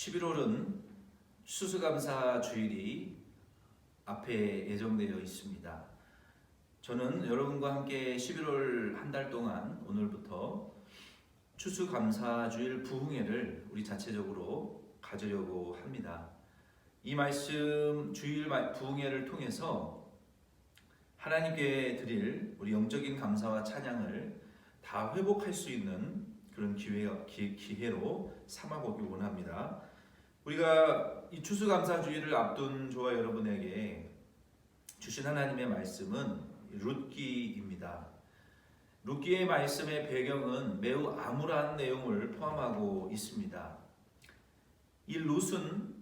11월은 추수감사 주일이 앞에 예정되어 있습니다. 저는 여러분과 함께 11월 한 달 동안 오늘부터 추수감사 주일 부흥회를 우리 자체적으로 가지려고 합니다. 이 말씀 주일 부흥회를 통해서 하나님께 드릴 우리 영적인 감사와 찬양을 다 회복할 수 있는 그런 기회로 삼아보기 원합니다. 우리가 이 추수감사주의를 앞둔 저와 여러분에게 주신 하나님의 말씀은 룻기입니다. 룻기의 말씀의 배경은 매우 암울한 내용을 포함하고 있습니다. 이 룻은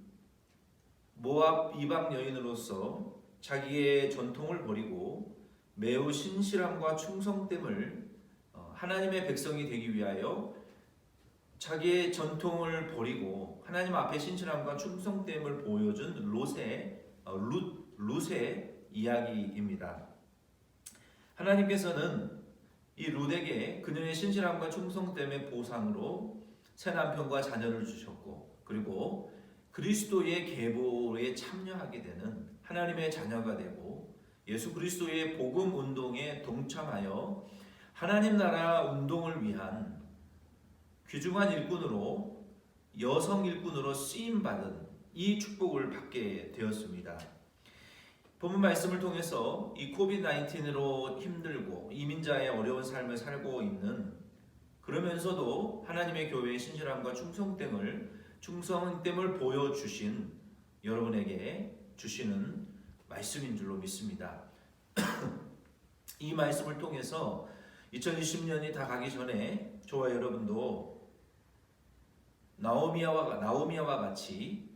모압 이방 여인으로서 자기의 전통을 버리고 매우 신실함과 충성됨을 하나님의 백성이 되기 위하여 자기의 전통을 버리고 하나님 앞에 신실함과 충성됨을 보여준 룻의 이야기입니다. 하나님께서는 이 룻에게 그녀의 신실함과 충성됨의 보상으로 새 남편과 자녀를 주셨고, 그리고 그리스도의 계보에 참여하게 되는 하나님의 자녀가 되고 예수 그리스도의 복음 운동에 동참하여 하나님 나라 운동을 위한 귀중한 일꾼으로, 여성 일꾼으로 쓰임받은 이 축복을 받게 되었습니다. 본문 말씀을 통해서 이 코비드-19로 힘들고 이민자의 어려운 삶을 살고 있는, 그러면서도 하나님의 교회의 신실함과 충성됨을 보여주신 여러분에게 주시는 말씀인 줄로 믿습니다. 이 말씀을 통해서 2020년이 다 가기 전에 저와 여러분도 나오미와 같이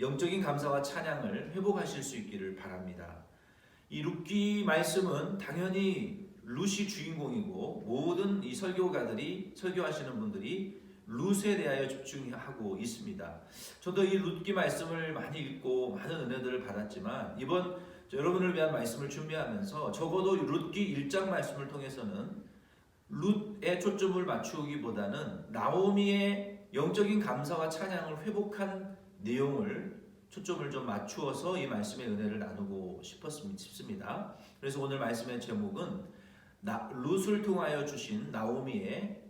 영적인 감사와 찬양을 회복하실 수 있기를 바랍니다. 이 룻기 말씀은 당연히 룻이 주인공이고 모든 이 설교하시는 분들이 룻에 대하여 집중하고 있습니다. 저도 이 룻기 말씀을 많이 읽고 많은 은혜들을 받았지만 이번 여러분을 위한 말씀을 준비하면서 적어도 룻기 1장 말씀을 통해서는 룻에 초점을 맞추기보다는 나오미의 영적인 감사와 찬양을 회복한 내용을 초점을 좀 맞추어서 이 말씀의 은혜를 나누고 싶습니다. 그래서 오늘 말씀의 제목은 룻을 통하여 주신 나오미의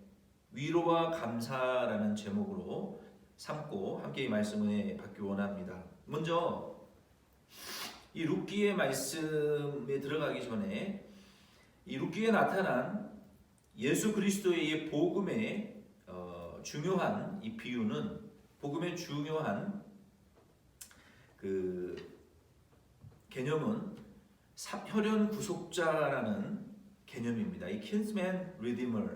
위로와 감사라는 제목으로 삼고 함께 이 말씀을 받기 원합니다. 먼저 이 룻기의 말씀에 들어가기 전에 이 룻기에 나타난 예수 그리스도의 이 복음의 중요한 이 비유는, 복음의 중요한 그 개념은 혈연 구속자라는 개념입니다. 이 kinsman redeemer,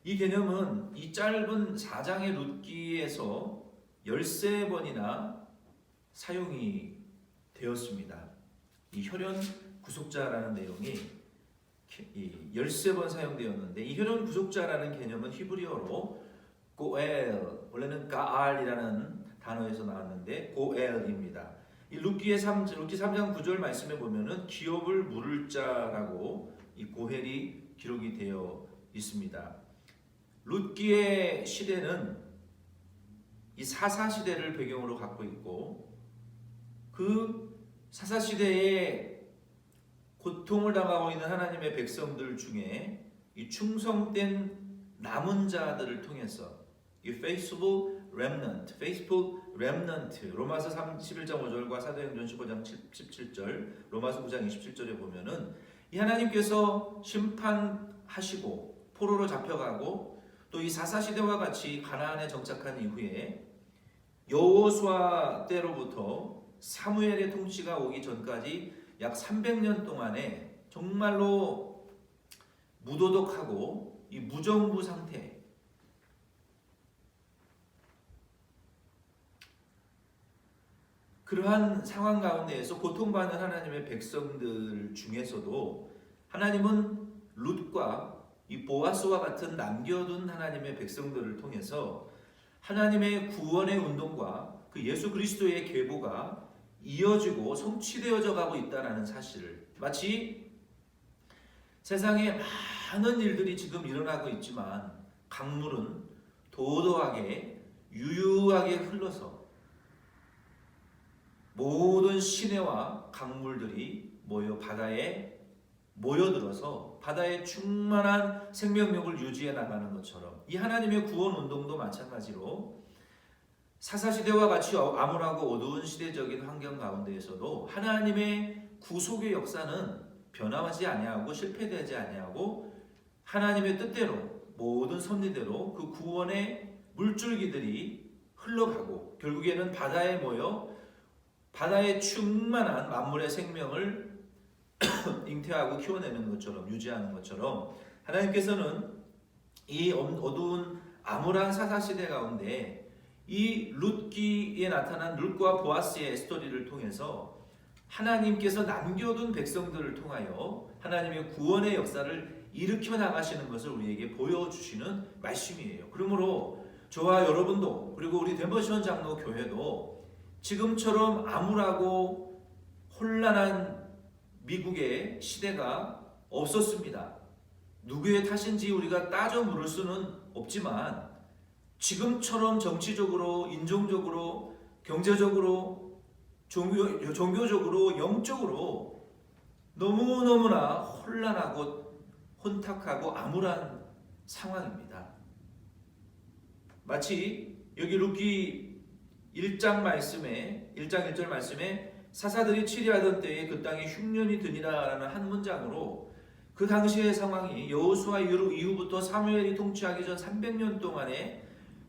이 개념은 이 짧은 4장의 룻기에서 13번이나 사용이 되었습니다. 이 혈연 구속자라는 내용이 13번 사용되었는데, 이 혈연 구속자라는 개념은 히브리어로 고엘, 원래는 가알이라는 단어에서 나왔는데 고엘입니다. 이 룻기 3장 9절 말씀에 보면은 기업을 물을 자라고 이 고헬이 기록이 되어 있습니다. 룻기의 시대는 이 사사 시대를 배경으로 갖고 있고, 그 사사 시대에 고통을 당하고 있는 하나님의 백성들 중에 이 충성된 남은 자들을 통해서 이 faithful remnant, 로마서 11장 5절과 사도행전 15장 17절, 로마서 9장 27절에 보면은 이 하나님께서 심판하시고 포로로 잡혀가고 또 이 사사 시대와 같이 가나안에 정착한 이후에 여호수아 때로부터 사무엘의 통치가 오기 전까지 약 300년 동안에 정말로 무도덕하고 이 무정부 상태, 그러한 상황 가운데에서 고통받는 하나님의 백성들 중에서도 하나님은 룻과 이 보아스와 같은 남겨둔 하나님의 백성들을 통해서 하나님의 구원의 운동과 그 예수 그리스도의 계보가 이어지고 성취되어져 가고 있다는 사실을, 마치 세상에 많은 일들이 지금 일어나고 있지만 강물은 도도하게 유유하게 흘러서 모든 시내와 강물들이 바다에 모여들어서 바다의 충만한 생명력을 유지해 나가는 것처럼 이 하나님의 구원 운동도 마찬가지로 사사시대와 같이 암울하고 어두운 시대적인 환경 가운데에서도 하나님의 구속의 역사는 변화하지 아니하고 실패되지 아니하고 하나님의 뜻대로 모든 섭리대로 그 구원의 물줄기들이 흘러가고 결국에는 바다에 모여 바다의 충만한 만물의 생명을 잉태하고 키워내는 것처럼 유지하는 것처럼 하나님께서는 이 어두운 암울한 사사시대 가운데 이 룻기에 나타난 룻과 보아스의 스토리를 통해서 하나님께서 남겨둔 백성들을 통하여 하나님의 구원의 역사를 일으켜 나가시는 것을 우리에게 보여주시는 말씀이에요. 그러므로 저와 여러분도 그리고 우리 덴버시원 장로 교회도 지금처럼 암울하고 혼란한 미국의 시대가 없었습니다. 누구의 탓인지 우리가 따져 물을 수는 없지만 지금처럼 정치적으로, 인종적으로, 경제적으로, 종교적으로, 영적으로 너무너무나 혼란하고 혼탁하고 암울한 상황입니다. 마치 여기 룻기 1장 1절 말씀에 사사들이 치리하던 때에 그 땅에 흉년이 드니라라는 한 문장으로 그 당시의 상황이 여호수아 이후부터 사무엘이 통치하기 전 300년 동안에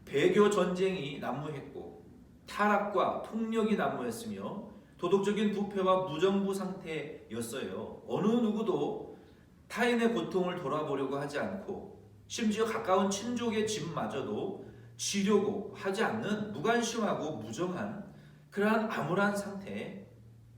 배교 전쟁이 난무했고 타락과 폭력이 난무했으며 도덕적인 부패와 무정부 상태였어요. 어느 누구도 타인의 고통을 돌아보려고 하지 않고 심지어 가까운 친족의 집마저도 지려고 하지 않는 무관심하고 무정한 그러한 암울한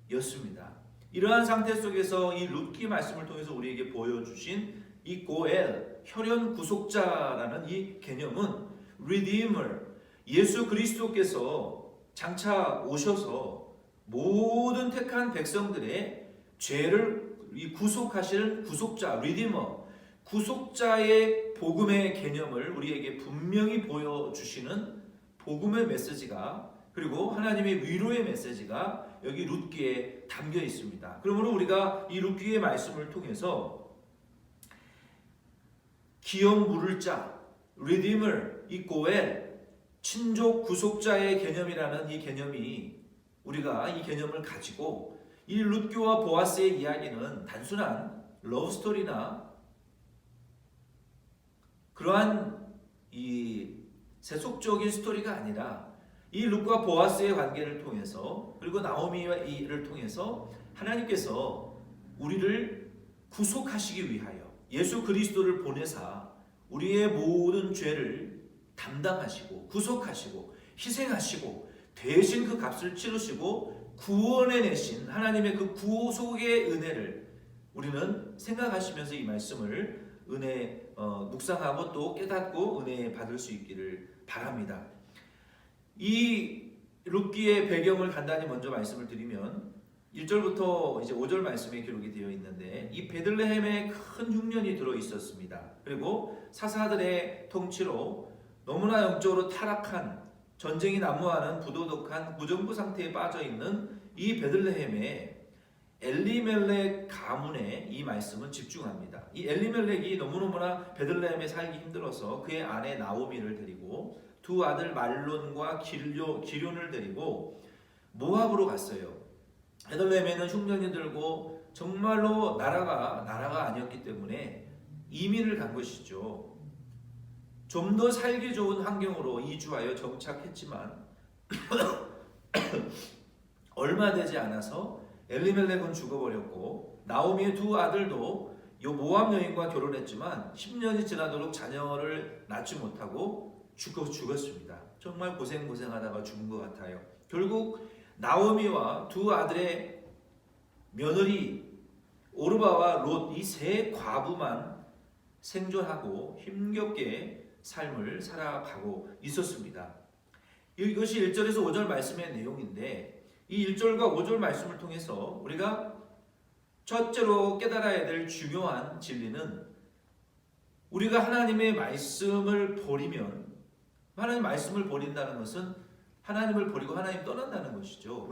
상태였습니다. 이러한 상태 속에서 이 룻기 말씀을 통해서 우리에게 보여주신 이 고엘, 혈연 구속자라는 이 개념은 Redeemer, 예수 그리스도께서 장차 오셔서 모든 택한 백성들의 죄를 구속하시는 구속자, Redeemer, 구속자의 복음의 개념을 우리에게 분명히 보여주시는 복음의 메시지가 그리고 하나님의 위로의 메시지가 여기 룻기에 담겨 있습니다. 그러므로 우리가 이 룻기의 말씀을 통해서 기업 물을 자, Redeemer, 이 고엘, 친족 구속자의 개념이라는 이 개념이 우리가 이 개념을 가지고 이 룻기와 보아스의 이야기는 단순한 러브스토리나 그러한 이 세속적인 스토리가 아니라 이 룻과 보아스의 관계를 통해서 그리고 나오미를 통해서 하나님께서 우리를 구속하시기 위하여 예수 그리스도를 보내사 우리의 모든 죄를 담당하시고 구속하시고 희생하시고 대신 그 값을 치르시고 구원해 내신 하나님의 그 구속의 은혜를 우리는 생각하시면서 이 말씀을 묵상하고 또 깨닫고 은혜 받을 수 있기를 바랍니다. 이 룻기의 배경을 간단히 먼저 말씀을 드리면 1절부터 이제 5절 말씀에 기록이 되어 있는데 이 베들레헴에 큰 흉년이 들어 있었습니다. 그리고 사사들의 통치로 너무나 영적으로 타락한 전쟁이 난무하는 부도덕한 무정부 상태에 빠져 있는 이 베들레헴에 엘리멜렉 가문에 이 말씀은 집중합니다. 이 엘리멜렉이 너무너무나 베들레헴에 살기 힘들어서 그의 아내 나오미를 데리고 두 아들 말론과 기럐을 데리고 모압으로 갔어요. 베들레헴에는 흉년이 들고 정말로 나라가 아니었기 때문에 이민을 간 것이죠. 좀 더 살기 좋은 환경으로 이주하여 정착했지만 얼마 되지 않아서 엘리멜렉은 죽어버렸고 나오미의 두 아들도 요 모압 여인과 결혼했지만 10년이 지나도록 자녀를 낳지 못하고 죽었습니다. 정말 고생하다가 죽은 것 같아요. 결국 나오미와 두 아들의 며느리 오르바와 롯 이 세 과부만 생존하고 힘겹게 삶을 살아가고 있었습니다. 이것이 1절에서 5절 말씀의 내용인데 이 1절과 5절 말씀을 통해서 우리가 첫째로 깨달아야 될 중요한 진리는 우리가 하나님의 말씀을 버리면 하나님 말씀을 버린다는 것은 하나님을 버리고 하나님 떠난다는 것이죠.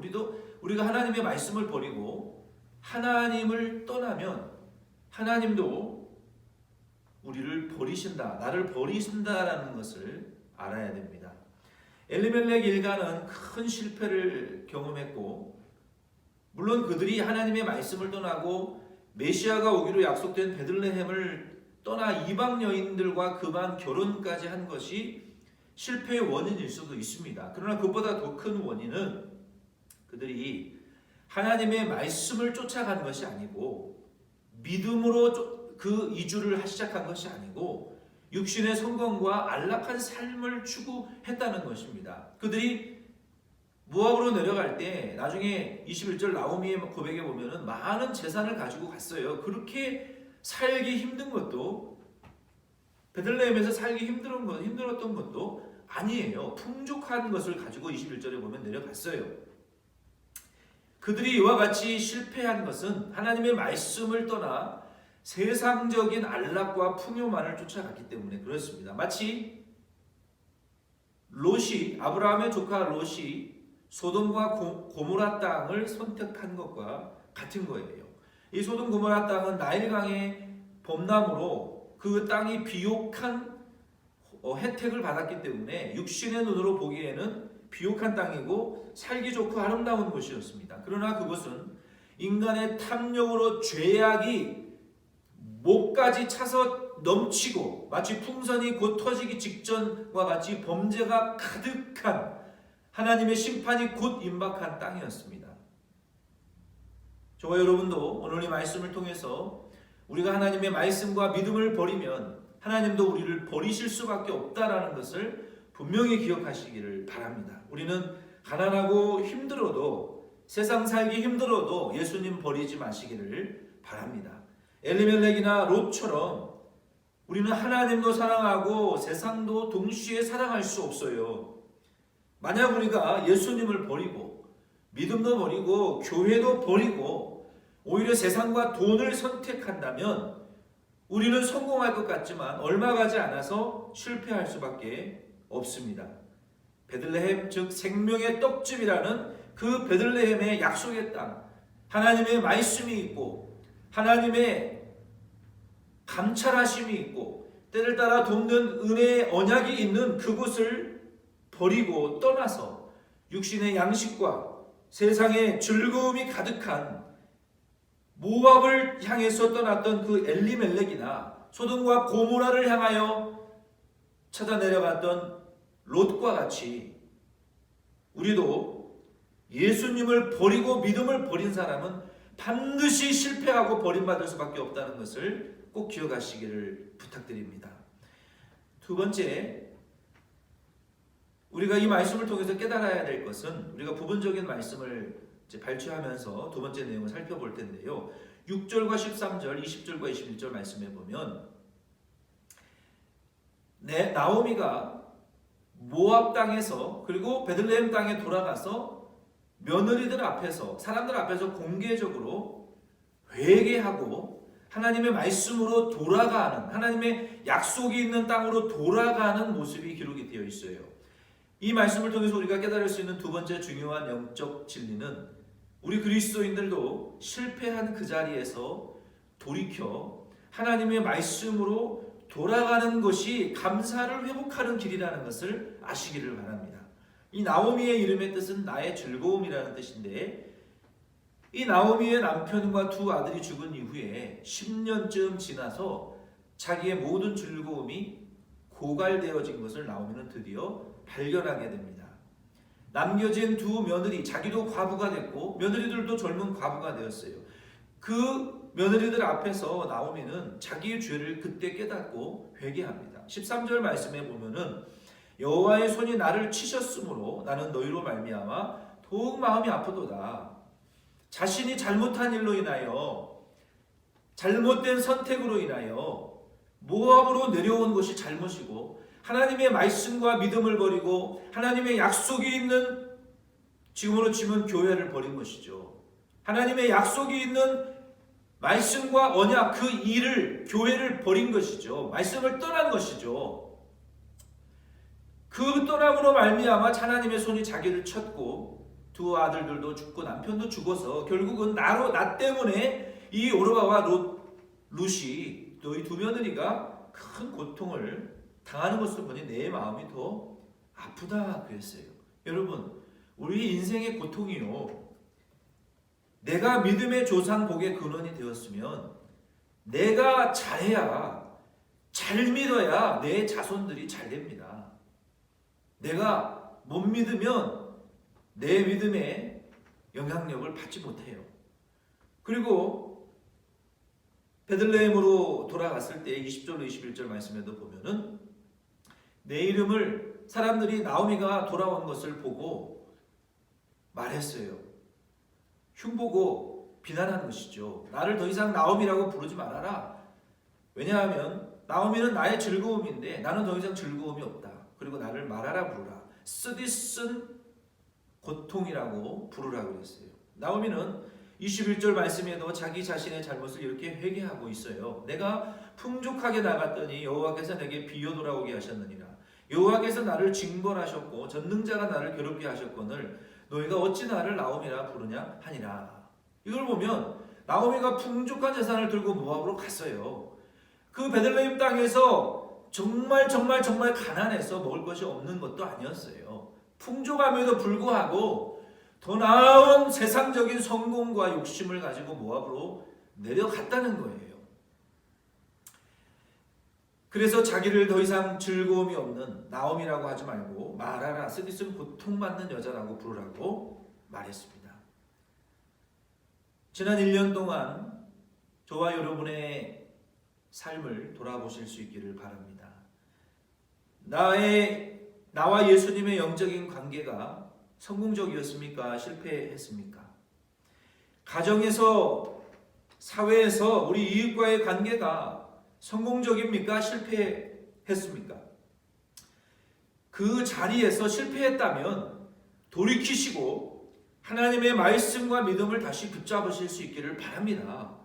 우리가 하나님의 말씀을 버리고 하나님을 떠나면 하나님도 우리를 버리신다, 나를 버리신다라는 것을 알아야 됩니다. 엘리멜렉 일가는 큰 실패를 경험했고, 물론 그들이 하나님의 말씀을 떠나고 메시아가 오기로 약속된 베들레헴을 떠나 이방 여인들과 그만 결혼까지 한 것이 실패의 원인일 수도 있습니다. 그러나 그것보다 더 큰 원인은 그들이 하나님의 말씀을 쫓아간 것이 아니고, 믿음으로 그 이주를 시작한 것이 아니고 육신의 성공과 안락한 삶을 추구했다는 것입니다. 그들이 모압으로 내려갈 때 나중에 21절 나오미의 고백에 보면은 많은 재산을 가지고 갔어요. 그렇게 살기 힘든 것도, 베들레헴에서 살기 힘들었던 것도 아니에요. 풍족한 것을 가지고 21절에 보면 내려갔어요. 그들이 이와 같이 실패한 것은 하나님의 말씀을 떠나 세상적인 안락과 풍요만을 쫓아갔기 때문에 그렇습니다. 마치 아브라함의 조카 롯이 소돔과 고모라 땅을 선택한 것과 같은 거예요. 이 소돔 고모라 땅은 나일강의 범람으로 그 땅이 비옥한 혜택을 받았기 때문에 육신의 눈으로 보기에는 비옥한 땅이고 살기 좋고 아름다운 곳이었습니다. 그러나 그것은 인간의 탐욕으로 죄악이 목까지 차서 넘치고 마치 풍선이 곧 터지기 직전과 같이 범죄가 가득한 하나님의 심판이 곧 임박한 땅이었습니다. 저와 여러분도 오늘 이 말씀을 통해서 우리가 하나님의 말씀과 믿음을 버리면 하나님도 우리를 버리실 수밖에 없다라는 것을 분명히 기억하시기를 바랍니다. 우리는 가난하고 힘들어도, 세상 살기 힘들어도 예수님 버리지 마시기를 바랍니다. 엘리멜렉이나 롯처럼 우리는 하나님도 사랑하고 세상도 동시에 사랑할 수 없어요. 만약 우리가 예수님을 버리고 믿음도 버리고 교회도 버리고 오히려 세상과 돈을 선택한다면 우리는 성공할 것 같지만 얼마 가지 않아서 실패할 수밖에 없습니다. 베들레헴, 즉 생명의 떡집이라는 그 베들레헴의 약속의 땅, 하나님의 말씀이 있고 하나님의 감찰하심이 있고 때를 따라 돕는 은혜의 언약이 있는 그곳을 버리고 떠나서 육신의 양식과 세상의 즐거움이 가득한 모압을 향해서 떠났던 그 엘리멜렉이나 소돔과 고모라를 향하여 찾아 내려갔던 롯과 같이 우리도 예수님을 버리고 믿음을 버린 사람은 반드시 실패하고 버림받을 수밖에 없다는 것을 꼭 기억하시기를 부탁드립니다. 두 번째, 우리가 이 말씀을 통해서 깨달아야 될 것은, 우리가 부분적인 말씀을 발췌하면서 두 번째 내용을 살펴볼 텐데요. 6절과 13절, 20절과 21절 말씀에 보면 나오미가 모압 땅에서 그리고 베들레헴 땅에 돌아가서 며느리들 앞에서, 사람들 앞에서 공개적으로 회개하고 하나님의 말씀으로 돌아가는, 하나님의 약속이 있는 땅으로 돌아가는 모습이 기록이 되어 있어요. 이 말씀을 통해서 우리가 깨달을 수 있는 두 번째 중요한 영적 진리는, 우리 그리스도인들도 실패한 그 자리에서 돌이켜 하나님의 말씀으로 돌아가는 것이 감사를 회복하는 길이라는 것을 아시기를 바랍니다. 이 나오미의 이름의 뜻은 나의 즐거움이라는 뜻인데, 이 나오미의 남편과 두 아들이 죽은 이후에 10년쯤 지나서 자기의 모든 즐거움이 고갈되어진 것을 나오미는 드디어 발견하게 됩니다. 남겨진 두 며느리, 자기도 과부가 됐고 며느리들도 젊은 과부가 되었어요. 그 며느리들 앞에서 나오미는 자기의 죄를 그때 깨닫고 회개합니다. 13절 말씀에 보면은 여호와의 손이 나를 치셨으므로 나는 너희로 말미암아 더욱 마음이 아프도다. 자신이 잘못한 일로 인하여, 잘못된 선택으로 인하여 모압으로 내려온 것이 잘못이고 하나님의 말씀과 믿음을 버리고 하나님의 약속이 있는, 지금으로 치면 교회를 버린 것이죠. 하나님의 약속이 있는 말씀과 언약, 그 일을, 교회를 버린 것이죠. 말씀을 떠난 것이죠. 그 떠남으로 말미암아 하나님의 손이 자기를 쳤고 두 아들들도 죽고 남편도 죽어서 결국은 나 때문에 이 오르바와 룻이 너희 두 며느리가 큰 고통을 당하는 것을 보니 내 마음이 더 아프다 그랬어요. 여러분, 우리 인생의 고통이요, 내가 믿음의 조상 복의 근원이 되었으면 내가 잘해야, 잘 믿어야 내 자손들이 잘 됩니다. 내가 못 믿으면 내 믿음의 영향력을 받지 못해요. 그리고 베들레헴으로 돌아갔을 때 20절로 21절 말씀에도 보면은 내 이름을 사람들이 나오미가 돌아온 것을 보고 말했어요. 흉보고 비난한 것이죠. 나를 더 이상 나오미라고 부르지 말아라. 왜냐하면 나오미는 나의 즐거움인데 나는 더 이상 즐거움이 없다. 그리고 나를 말하라 부르라. 쓰디쓴 고통이라고 부르라고 그랬어요. 나오미는 21절 말씀에도 자기 자신의 잘못을 이렇게 회개하고 있어요. 내가 풍족하게 나갔더니 여호와께서 내게 비어 돌아오게 하셨느니라. 여호와께서 나를 징벌하셨고 전능자가 나를 괴롭게 하셨거늘 너희가 어찌 나를 나오미라 부르냐 하니라. 이걸 보면 나오미가 풍족한 재산을 들고 모압으로 갔어요. 그 베들레헴 땅에서 정말 가난해서 먹을 것이 없는 것도 아니었어요. 풍족함에도 불구하고 더 나은 세상적인 성공과 욕심을 가지고 모압으로 내려갔다는 거예요. 그래서 자기를 더 이상 즐거움이 없는 나오미라고 하지 말고 말하라, 쓰디쓴 고통받는 여자라고 부르라고 말했습니다. 지난 1년 동안 저와 여러분의 삶을 돌아보실 수 있기를 바랍니다. 나와 예수님의 영적인 관계가 성공적이었습니까? 실패했습니까? 가정에서, 사회에서 우리 이웃과의 관계가 성공적입니까? 실패했습니까? 그 자리에서 실패했다면 돌이키시고 하나님의 말씀과 믿음을 다시 붙잡으실 수 있기를 바랍니다.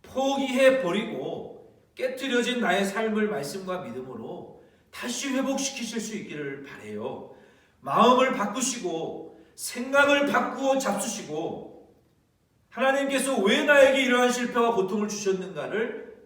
포기해버리고 깨트려진 나의 삶을 말씀과 믿음으로 다시 회복시키실 수 있기를 바라요. 마음을 바꾸시고 생각을 바꾸어 잡수시고 하나님께서 왜 나에게 이러한 실패와 고통을 주셨는가를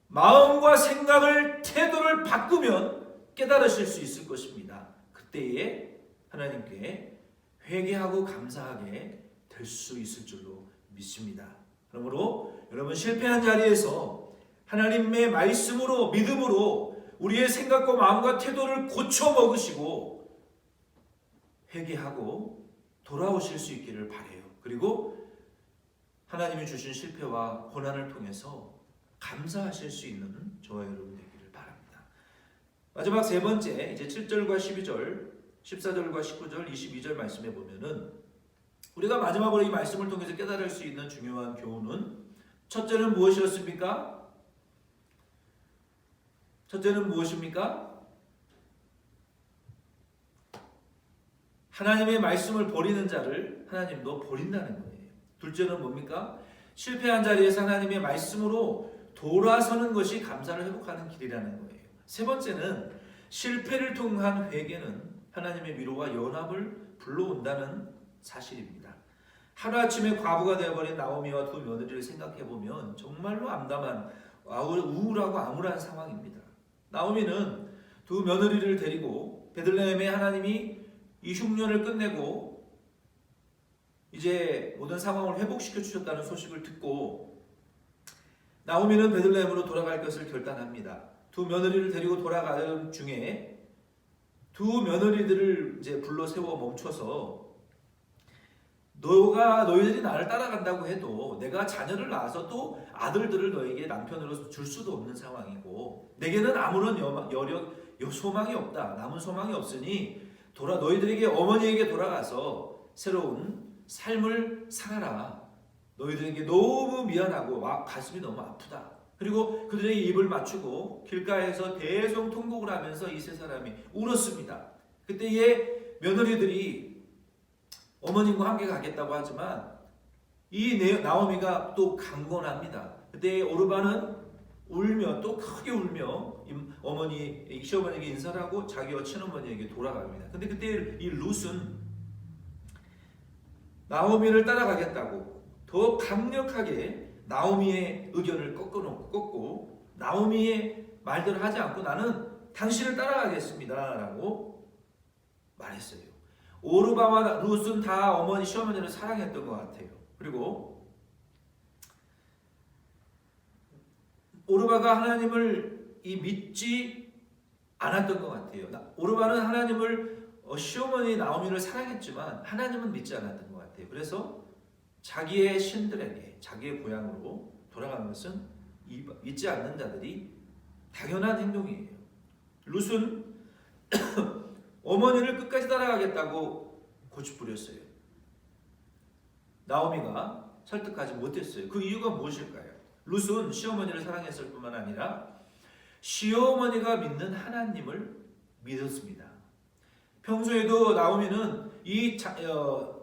마음과 생각을, 태도를 바꾸면 깨달으실 수 있을 것입니다. 그때에 하나님께 회개하고 감사하게 될 수 있을 줄로 믿습니다. 그러므로 여러분, 실패한 자리에서 하나님의 말씀으로, 믿음으로 우리의 생각과 마음과 태도를 고쳐 먹으시고 회개하고 돌아오실 수 있기를 바라요. 그리고 하나님이 주신 실패와 고난을 통해서 감사하실 수 있는 저와 여러분 되기를 바랍니다. 마지막 세 번째, 이제 7절과 12절, 14절과 19절, 22절 말씀에 보면은 우리가 마지막으로 이 말씀을 통해서 깨달을 수 있는 중요한 교훈은, 첫째는 무엇이었습니까? 첫째는 무엇입니까? 하나님의 말씀을 버리는 자를 하나님도 버린다는 거예요. 둘째는 뭡니까? 실패한 자리에서 하나님의 말씀으로 돌아서는 것이 감사를 회복하는 길이라는 거예요. 세 번째는 실패를 통한 회개는 하나님의 위로와 연합을 불러온다는 사실입니다. 하루아침에 과부가 되어버린 나오미와 두 며느리를 생각해보면 정말로 암담한, 우울하고 암울한 상황입니다. 나오미는 두 며느리를 데리고 베들레헴에 하나님이 이 흉년을 끝내고 이제 모든 상황을 회복시켜 주셨다는 소식을 듣고 나오미는 베들레헴으로 돌아갈 것을 결단합니다. 두 며느리를 데리고 돌아가는 중에 두 며느리들을 이제 불러 세워 멈춰서 너희들이 나를 따라간다고 해도 내가 자녀를 낳아서 또 아들들을 너에게 남편으로 줄 수도 없는 상황이고 내게는 아무런 소망이 없다. 남은 소망이 없으니 너희들에게 어머니에게 돌아가서 새로운 삶을 살아라. 너희들에게 너무 미안하고 가슴이 너무 아프다. 그리고 그들에게 입을 맞추고 길가에서 대성통곡을 하면서 이 세 사람이 울었습니다. 그때에 며느리들이 어머님과 함께 가겠다고 하지만 이 나오미가 또 강권합니다. 그때 오르바는 울며 또 크게 울며 시어머니에게 인사를 하고 자기와 친어머니에게 돌아갑니다. 근데 그때 이 룻은 나오미를 따라가겠다고 더 강력하게 나오미의 의견을 꺾고 나오미의 말대로 하지 않고 나는 당신을 따라가겠습니다 라고 말했어요. 오르바와 룻은 다 어머니 시어머니를 사랑했던 것 같아요. 그리고 오르바가 하나님을 믿지 않았던 것 같아요. 오르바는 하나님을 시어머니 나오미를 사랑했지만 하나님은 믿지 않았던 것 같아요. 그래서 자기의 신들에게 자기의 고향으로 돌아가는 것은 믿지 않는 자들이 당연한 행동이에요. 룻은 어머니를 끝까지 따라가겠다고 고집부렸어요. 나오미가 설득하지 못했어요. 그 이유가 무엇일까요? 룻은 시어머니를 사랑했을 뿐만 아니라 시어머니가 믿는 하나님을 믿었습니다. 평소에도 나오미는 이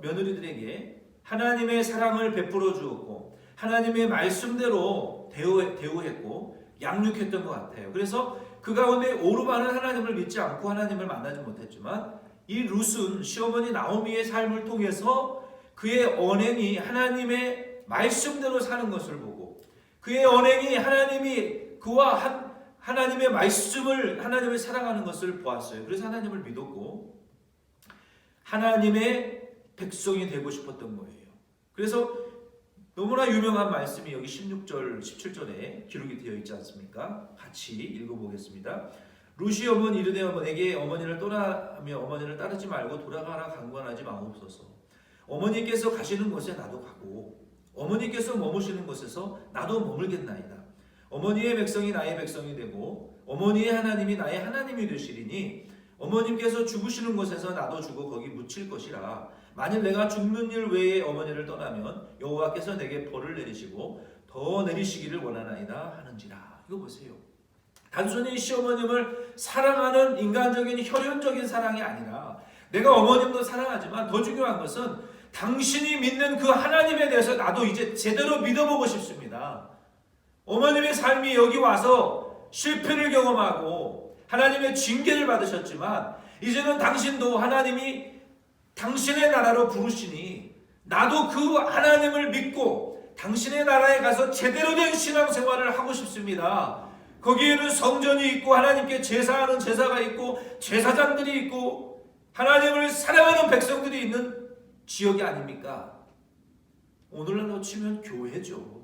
며느리들에게 하나님의 사랑을 베풀어 주었고 하나님의 말씀대로 대우했고 양육했던 것 같아요. 그래서 그 가운데 오르바는 하나님을 믿지 않고 하나님을 만나지 못했지만 이 룻은 시어머니 나오미의 삶을 통해서 그의 언행이 하나님의 말씀대로 사는 것을 보고 그의 언행이 하나님이 그와 하나님의 말씀을 하나님을 사랑하는 것을 보았어요. 그래서 하나님을 믿었고 하나님의 백성이 되고 싶었던 거예요. 그래서 너무나 유명한 말씀이 여기 16절, 17절에 기록이 되어 있지 않습니까? 같이 읽어보겠습니다. 룻이 어머니 이르되 어머니에게 어머니를 떠나며 어머니를 따르지 말고 돌아가라 강권하지 마옵소서. 어머니께서 가시는 곳에 나도 가고 어머니께서 머무시는 곳에서 나도 머물겠나이다. 어머니의 백성이 나의 백성이 되고 어머니의 하나님이 나의 하나님이 되시리니 어머님께서 죽으시는 곳에서 나도 죽어 거기 묻힐 것이라. 만일 내가 죽는 일 외에 어머니를 떠나면 여호와께서 내게 벌을 내리시고 더 내리시기를 원하나이다 하는지라. 이거 보세요. 단순히 시어머님을 사랑하는 인간적인 혈연적인 사랑이 아니라 내가 어머님도 사랑하지만 더 중요한 것은 당신이 믿는 그 하나님에 대해서 나도 이제 제대로 믿어보고 싶습니다. 어머님의 삶이 여기 와서 실패를 경험하고 하나님의 징계를 받으셨지만 이제는 당신도 하나님이 당신의 나라로 부르시니 나도 그 하나님을 믿고 당신의 나라에 가서 제대로 된 신앙생활을 하고 싶습니다. 거기에는 성전이 있고 하나님께 제사하는 제사가 있고 제사장들이 있고 하나님을 사랑하는 백성들이 있는 지역이 아닙니까? 오늘날로 치면 교회죠.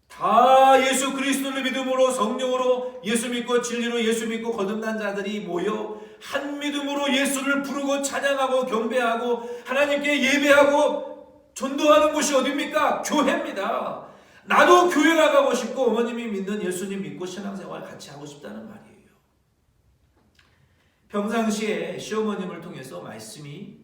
다 예수 그리스도를 믿음으로 성령으로 예수 믿고 진리로 예수 믿고 거듭난 자들이 모여 한 믿음으로 예수를 부르고 찬양하고 경배하고 하나님께 예배하고 전도하는 곳이 어디입니까? 교회입니다. 나도 교회 나가고 싶고 어머님이 믿는 예수님 믿고 신앙생활 같이 하고 싶다는 말이에요. 평상시에 시어머님을 통해서 말씀이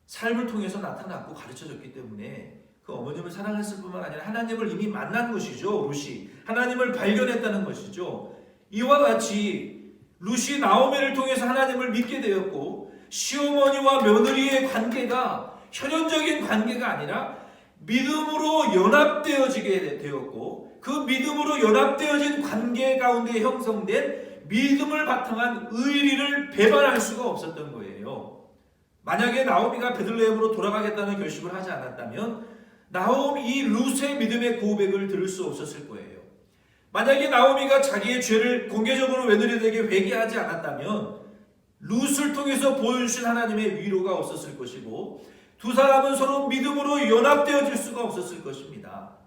삶을 통해서 나타났고 가르쳐졌기 때문에 그 어머님을 사랑했을 뿐만 아니라 하나님을 이미 만난 것이죠. 룻이 하나님을 발견했다는 것이죠. 이와 같이 룻이 나오미를 통해서 하나님을 믿게 되었고 시어머니와 며느리의 관계가 혈연적인 관계가 아니라 믿음으로 연합되어지게 되었고 그 믿음으로 연합되어진 관계 가운데 형성된 믿음을 바탕한 의리를 배반할 수가 없었던 거예요. 만약에 나오미가 베들레헴으로 돌아가겠다는 결심을 하지 않았다면 이 룻의 믿음의 고백을 들을 수 없었을 거예요. 만약에 나오미가 자기의 죄를 공개적으로 며느리들에게 회개하지 않았다면 룻을 통해서 보여주신 하나님의 위로가 없었을 것이고 두 사람은 서로 믿음으로 연합되어질 수가 없었을 것입니다.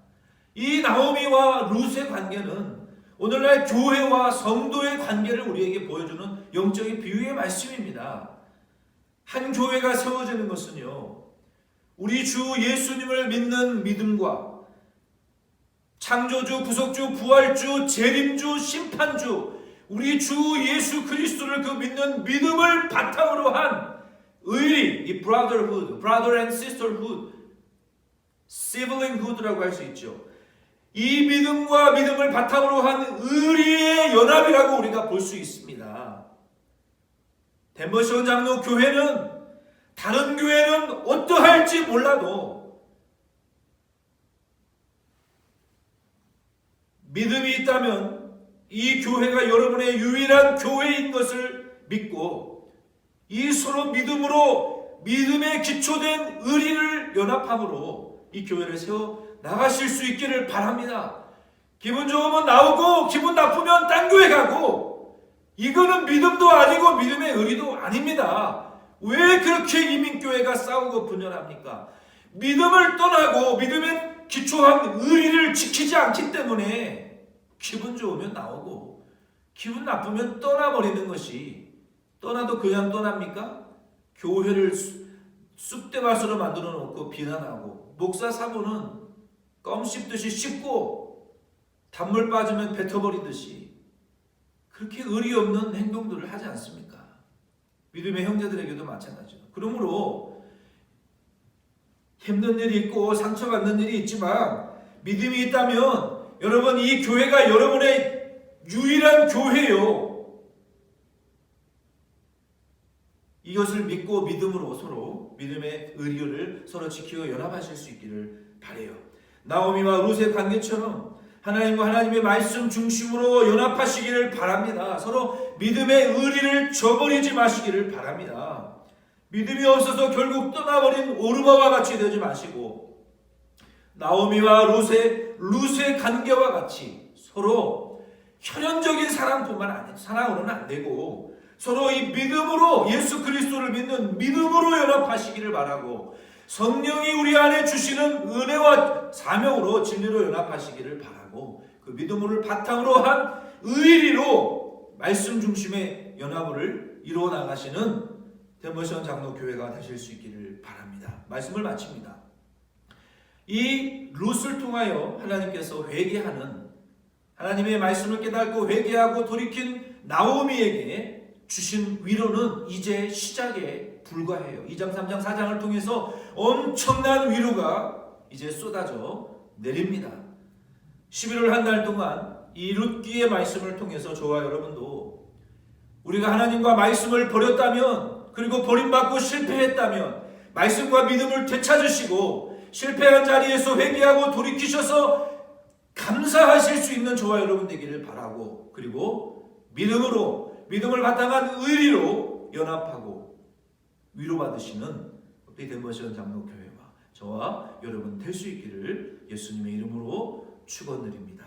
이 나오미와 룻의 관계는 오늘날 교회와 성도의 관계를 우리에게 보여주는 영적인 비유의 말씀입니다. 한 교회가 세워지는 것은요, 우리 주 예수님을 믿는 믿음과 창조주, 구속주, 부활주, 재림주, 심판주, 우리 주 예수 그리스도를 그 믿는 믿음을 바탕으로 한 의리, 이 brotherhood, brother and sisterhood, siblinghood라고 할 수 있죠. 이 믿음과 믿음을 바탕으로 한 의리의 연합이라고 우리가 볼 수 있습니다. 덴버시온 장로 교회는 다른 교회는 어떠할지 몰라도 믿음이 있다면 이 교회가 여러분의 유일한 교회인 것을 믿고 이 서로 믿음으로 믿음에 기초된 의리를 연합함으로 이 교회를 세워 나가실 수 있기를 바랍니다. 기분 좋으면 나오고 기분 나쁘면 딴 교회 가고 이거는 믿음도 아니고 믿음의 의리도 아닙니다. 왜 그렇게 이민교회가 싸우고 분열합니까? 믿음을 떠나고 믿음에 기초한 의리를 지키지 않기 때문에 기분 좋으면 나오고 기분 나쁘면 떠나버리는 것이, 떠나도 그냥 떠납니까? 교회를 쑥대밭으로 만들어 놓고 비난하고 목사 사모는 껌 씹듯이 씹고 단물 빠지면 뱉어버리듯이 그렇게 의리 없는 행동들을 하지 않습니까? 믿음의 형제들에게도 마찬가지죠. 그러므로 힘든 일이 있고 상처받는 일이 있지만 믿음이 있다면 여러분, 이 교회가 여러분의 유일한 교회요. 이것을 믿고 믿음으로 서로 믿음의 의리를 서로 지키고 연합하실 수 있기를 바라요. 나오미와 룻의 관계처럼 하나님과 하나님의 말씀 중심으로 연합하시기를 바랍니다. 서로 믿음의 의리를 저버리지 마시기를 바랍니다. 믿음이 없어서 결국 떠나버린 오르바와 같이 되지 마시고 나오미와 룻의 관계와 같이 서로 혈연적인 사랑뿐만 아니라 사랑으로는 안 되고 서로 이 믿음으로 예수 그리스도를 믿는 믿음으로 연합하시기를 바라고 성령이 우리 안에 주시는 은혜와 사명으로 진리로 연합하시기를 바라고 그 믿음을 바탕으로 한 의리로 말씀 중심의 연합을 이루어 나가시는 덴버시원 장로교회가 되실 수 있기를 바랍니다. 말씀을 마칩니다. 이 룻을 통하여 하나님께서 회개하는, 하나님의 말씀을 깨닫고 회개하고 돌이킨 나오미에게 주신 위로는 이제 시작에 불과해요. 2장, 3장, 4장을 통해서 엄청난 위로가 이제 쏟아져 내립니다. 11월 한 달 동안 이 룻기의 말씀을 통해서 저와 여러분도 우리가 하나님과 말씀을 버렸다면, 그리고 버림받고 실패했다면 말씀과 믿음을 되찾으시고 실패한 자리에서 회개하고 돌이키셔서 감사하실 수 있는 저와 여러분 되기를 바라고, 그리고 믿음을 바탕한 의리로 연합하고 위로받으시는 우리 덴버시원 장로교회와 저와 여러분 될 수 있기를 예수님의 이름으로 축원드립니다.